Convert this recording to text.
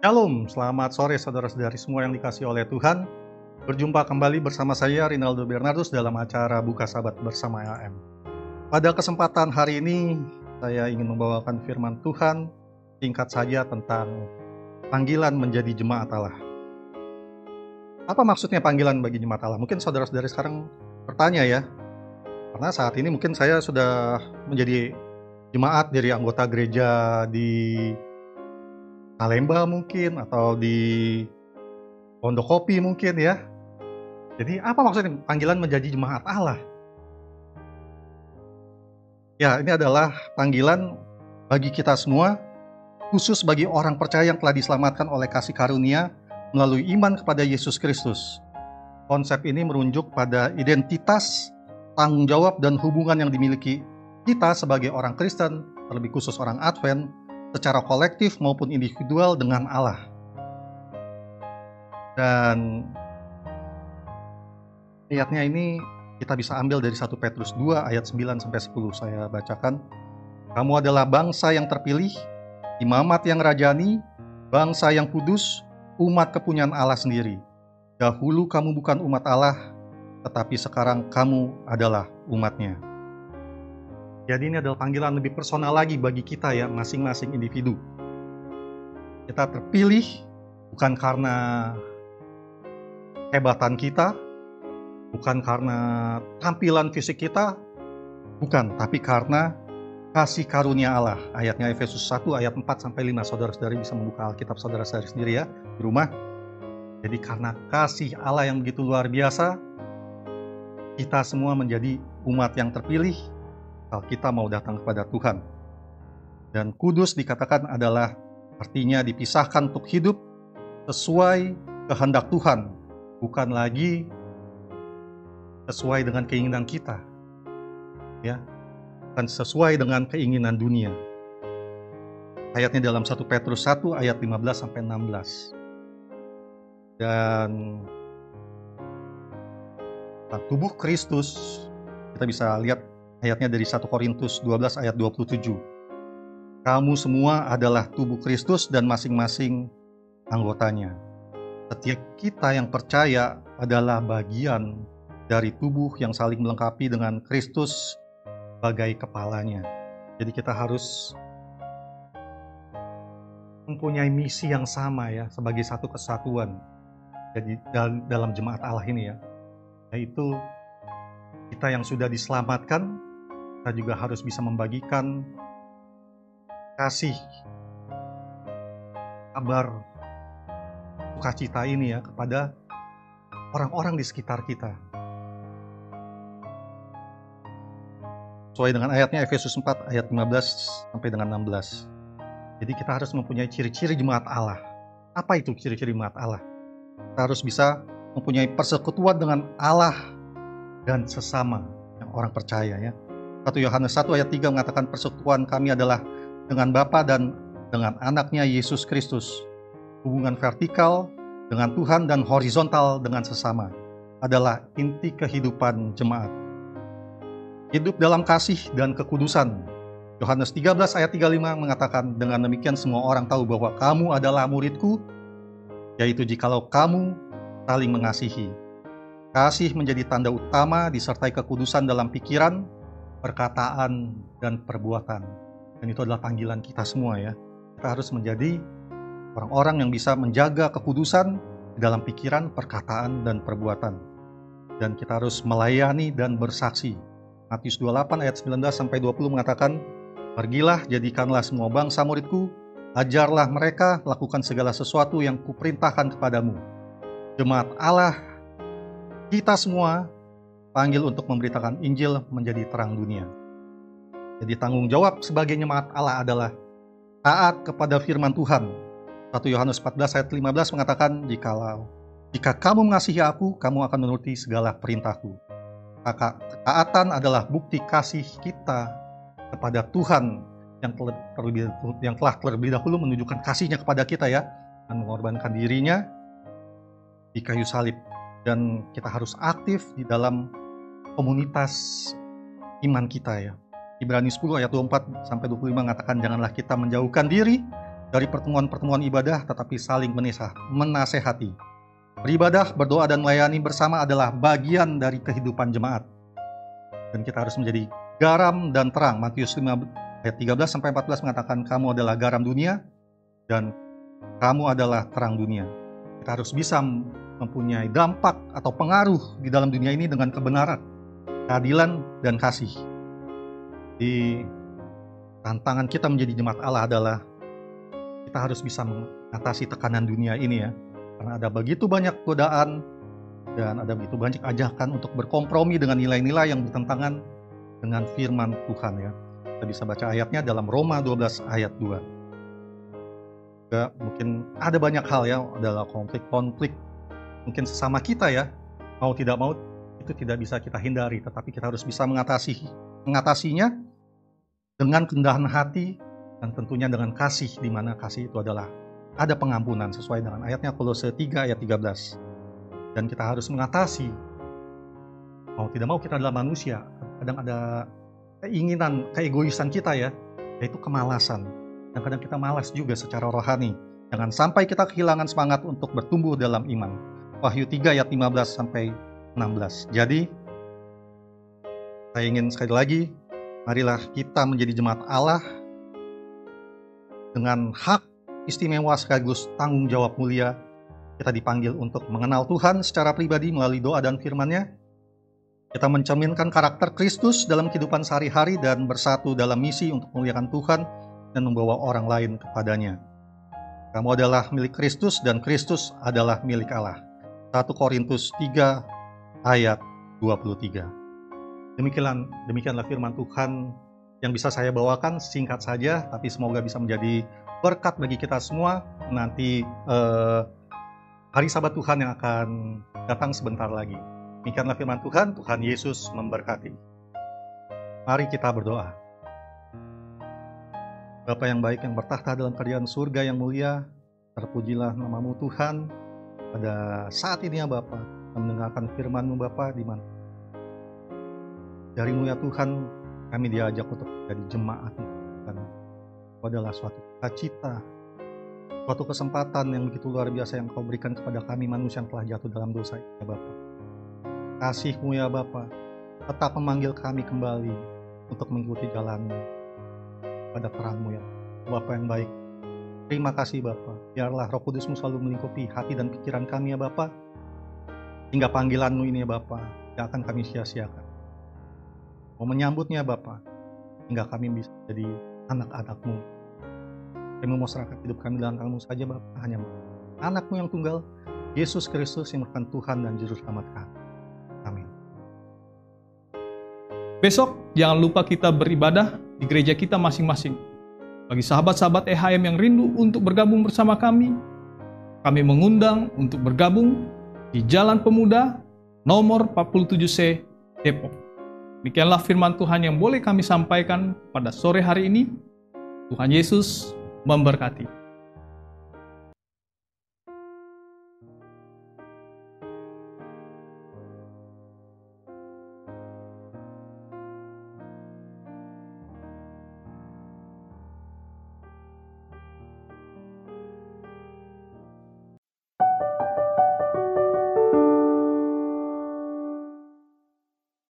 Shalom, selamat sore saudara-saudari semua yang dikasihi oleh Tuhan. Berjumpa kembali bersama saya Rinaldo Bernardus dalam acara Buka Sabat bersama AM. Pada kesempatan hari ini, saya ingin membawakan firman Tuhan singkat saja tentang panggilan menjadi jemaat Allah. Apa maksudnya panggilan bagi jemaat Allah? Mungkin saudara-saudari sekarang bertanya ya, karena saat ini mungkin saya sudah menjadi jemaat dari anggota gereja di Salemba mungkin, atau di Pondok Kopi mungkin ya. Jadi apa maksudnya panggilan menjadi jemaat Allah? Ya, ini adalah panggilan bagi kita semua, khusus bagi orang percaya yang telah diselamatkan oleh kasih karunia melalui iman kepada Yesus Kristus. Konsep ini merujuk pada identitas, tanggung jawab, dan hubungan yang dimiliki kita sebagai orang Kristen, terlebih khusus orang Advent, secara kolektif maupun individual dengan Allah. Dan ayatnya ini kita bisa ambil dari 1 Petrus 2 ayat 9-10. Saya bacakan. Kamu adalah bangsa yang terpilih, imamat yang rajani, bangsa yang kudus, umat kepunyaan Allah sendiri. Dahulu kamu bukan umat Allah, tetapi sekarang kamu adalah umatnya. Jadi ini adalah panggilan lebih personal lagi bagi kita ya, masing-masing individu. Kita terpilih bukan karena kehebatan kita, bukan karena tampilan fisik kita, bukan, tapi karena kasih karunia Allah. Ayatnya Efesus 1 ayat 4-5. Saudara-saudari bisa membuka Alkitab saudara-saudari sendiri ya di rumah. Jadi karena kasih Allah yang begitu luar biasa, kita semua menjadi umat yang terpilih kalau kita mau datang kepada Tuhan. Dan kudus dikatakan adalah artinya dipisahkan untuk hidup sesuai kehendak Tuhan, bukan lagi sesuai dengan keinginan kita, ya, dan sesuai dengan keinginan dunia. Ayatnya dalam 1 Petrus 1 ayat 15-16. Dan tubuh Kristus, kita bisa lihat ayatnya dari 1 Korintus 12 ayat 27. Kamu semua adalah tubuh Kristus dan masing-masing anggotanya. Setiap kita yang percaya adalah bagian dari tubuh yang saling melengkapi dengan Kristus sebagai kepalanya. Jadi kita harus mempunyai misi yang sama ya, sebagai satu kesatuan. Jadi dalam jemaat Allah ini ya, yaitu kita yang sudah diselamatkan, kita juga harus bisa membagikan kasih, kabar sukacita ini ya kepada orang-orang di sekitar kita. Sesuai dengan ayatnya Efesus 4 ayat 15-16. Jadi kita harus mempunyai ciri-ciri jemaat Allah. Apa itu ciri-ciri jemaat Allah? Kita harus bisa mempunyai persekutuan dengan Allah dan sesama yang orang percaya ya. 1 Yohanes 1 ayat 3 mengatakan persekutuan kami adalah dengan Bapa dan dengan anaknya Yesus Kristus. Hubungan vertikal dengan Tuhan dan horizontal dengan sesama adalah inti kehidupan jemaat. Hidup dalam kasih dan kekudusan. Yohanes 13 ayat 35 mengatakan, dengan demikian semua orang tahu bahwa kamu adalah muridku, yaitu jikalau kamu saling mengasihi. Kasih menjadi tanda utama disertai kekudusan dalam pikiran, perkataan, dan perbuatan. Dan itu adalah panggilan kita semua ya. Kita harus menjadi orang-orang yang bisa menjaga kekudusan di dalam pikiran, perkataan, dan perbuatan. Dan kita harus melayani dan bersaksi. Matius 28 ayat 19-20 mengatakan, pergilah, jadikanlah semua bangsa muridku, ajarlah mereka lakukan segala sesuatu yang kuperintahkan kepadamu. Jemaat Allah, kita semua panggil untuk memberitakan Injil menjadi terang dunia. Jadi tanggung jawab sebagai jemaat Allah adalah taat kepada firman Tuhan. 1 Yohanes 14 ayat 15 mengatakan, jika kamu mengasihi aku, kamu akan menuruti segala perintahku. Ketaatan adalah bukti kasih kita kepada Tuhan yang telah terlebih dahulu menunjukkan kasihnya kepada kita ya, dan mengorbankan dirinya di kayu salib. Dan kita harus aktif di dalam komunitas iman kita ya. Ibrani 10 ayat 24-25 mengatakan, janganlah kita menjauhkan diri dari pertemuan-pertemuan ibadah, tetapi saling menasehati. Beribadah, berdoa, dan melayani bersama adalah bagian dari kehidupan jemaat. Dan kita harus menjadi garam dan terang. Matius 5 ayat 13-14 mengatakan, kamu adalah garam dunia dan kamu adalah terang dunia. Kita harus bisa mempunyai dampak atau pengaruh di dalam dunia ini dengan kebenaran, keadilan, dan kasih. Di tantangan kita menjadi jemaat Allah adalah kita harus bisa mengatasi tekanan dunia ini ya. Karena ada begitu banyak godaan dan ada begitu banyak ajakan untuk berkompromi dengan nilai-nilai yang bertentangan dengan firman Tuhan ya. Kita bisa baca ayatnya dalam Roma 12 ayat 2. Juga mungkin ada banyak hal ya, adalah konflik-konflik mungkin sesama kita ya. Mau tidak mau itu tidak bisa kita hindari, tetapi kita harus bisa mengatasinya dengan kerendahan hati dan tentunya dengan kasih, di mana kasih itu adalah ada pengampunan sesuai dengan ayatnya Kolose 3 ayat 13. Dan kita harus mengatasi, mau tidak mau kita adalah manusia, kadang ada keinginan, keegoisan kita ya, yaitu kemalasan. Dan kadang kita malas juga secara rohani. Jangan sampai kita kehilangan semangat untuk bertumbuh dalam iman. Wahyu 3 ayat 15-16. Jadi, saya ingin sekali lagi, marilah kita menjadi jemaat Allah dengan hak istimewa sekaligus tanggung jawab mulia. Kita dipanggil untuk mengenal Tuhan secara pribadi melalui doa dan firman-Nya. Kita mencerminkan karakter Kristus dalam kehidupan sehari-hari dan bersatu dalam misi untuk memuliakan Tuhan dan membawa orang lain kepadanya. Kamu adalah milik Kristus dan Kristus adalah milik Allah. 1 Korintus 3 ayat 23. Demikianlah firman Tuhan yang bisa saya bawakan, singkat saja, tapi semoga bisa menjadi berkat bagi kita semua nanti hari Sabat Tuhan yang akan datang sebentar lagi. Demikianlah firman Tuhan, Tuhan Yesus memberkati. Mari kita berdoa. Bapa yang baik yang bertahta dalam kerajaan surga yang mulia, terpujilah nama-Mu Tuhan. Pada saat ini ya Bapa, mendengarkan firman-Mu Bapa, di mana dari-Mu ya Tuhan, kami diajak untuk menjadi jemaat Tuhan. Itu adalah suatu cita, suatu kesempatan yang begitu luar biasa yang Kau berikan kepada kami manusia yang telah jatuh dalam dosa ya Bapa. Kasih-Mu ya Bapa, tetap memanggil kami kembali untuk mengikuti jalan-Mu pada terang-Mu ya Bapa yang baik. Terima kasih Bapa, biarlah Roh Kudus-Mu selalu melingkupi hati dan pikiran kami ya Bapa, hingga panggilan-Mu ini ya Bapa tidak akan kami sia-siakan. Mau menyambutnya Bapa, hingga kami bisa jadi anak-anak-Mu. Kami mau serahkan hidup kami dalam tangan-Mu saja Bapa, hanya anak-Mu yang tunggal, Yesus Kristus yang merupakan Tuhan dan Juru Selamat kami. Amin. Besok jangan lupa kita beribadah di gereja kita masing-masing. Bagi sahabat-sahabat EHM yang rindu untuk bergabung bersama kami mengundang untuk bergabung di Jalan Pemuda nomor 47C Depok. Demikianlah firman Tuhan yang boleh kami sampaikan pada sore hari ini. Tuhan Yesus memberkati.